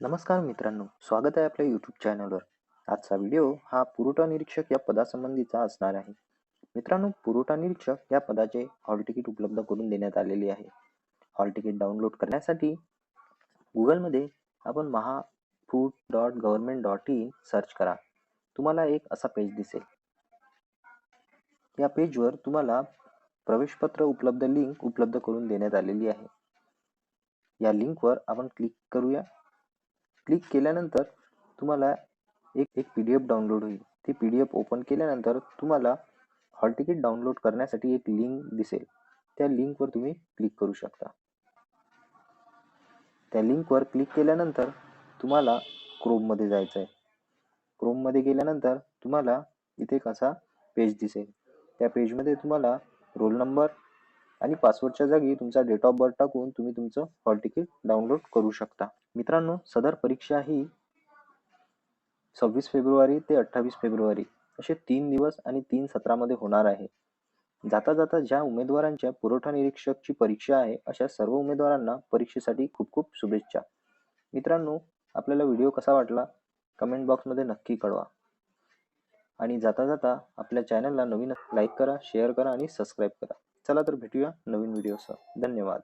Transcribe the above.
नमस्कार मित्रांनो, स्वागत आहे आपल्या यूट्यूब चॅनलवर. आजचा व्हिडिओ हा पुरवठा निरीक्षक या पदासंबंधीचा असणार आहे. मित्रांनो, पुरवठा निरीक्षक या पदाचे हॉल तिकीट उपलब्ध करून देण्यात आलेले आहे. हॉल तिकीट डाउनलोड करण्यासाठी गुगलमध्ये आपण mahafood.government.in सर्च करा. तुम्हाला एक असा पेज दिसेल. या पेजवर तुम्हाला प्रवेशपत्र उपलब्ध लिंक उपलब्ध करून देण्यात आलेली आहे. या लिंकवर आपण क्लिक करूया. क्लिक केल्यानंतर तुम्हाला एक PDF डाउनलोड होईल. ती PDF ओपन केल्यानंतर तुम्हाला हॉल तिकीट डाउनलोड करण्यासाठी एक लिंक दिसेल. त्या लिंकवर तुम्ही क्लिक करू शकता. त्या लिंकवर क्लिक केल्यानंतर तुम्हाला क्रोममध्ये जायचं आहे. क्रोममध्ये गेल्यानंतर तुम्हाला इथे एक असा पेज दिसेल. त्या पेजमध्ये तुम्हाला रोल नंबर आणि पासवर्डच्या जागी तुमचा डेट ऑफ बर्थ टाकून तुम्ही तुमचं हॉल तिकीट डाउनलोड करू शकता. मित्रांनो, सदर परीक्षा ही 26 फेब्रुवारी ते 28 फेब्रुवारी असे 3 दिवस आणि 3 सत्रामध्ये होणार आहे. जाता जाता ज्या उमेदवारांच्या पुरवठा निरीक्षकची परीक्षा आहे अशा सर्व उमेदवारांना परीक्षेसाठी खूप खूप शुभेच्छा. मित्रांनो, आपल्याला व्हिडिओ कसा वाटला कमेंट बॉक्समध्ये नक्की कळवा. आणि जाता जाता आपल्या चॅनलला नवीन लाईक करा, शेअर करा आणि सबस्क्राईब करा. चला तर भेटूया नवीन व्हिडिओसह. धन्यवाद.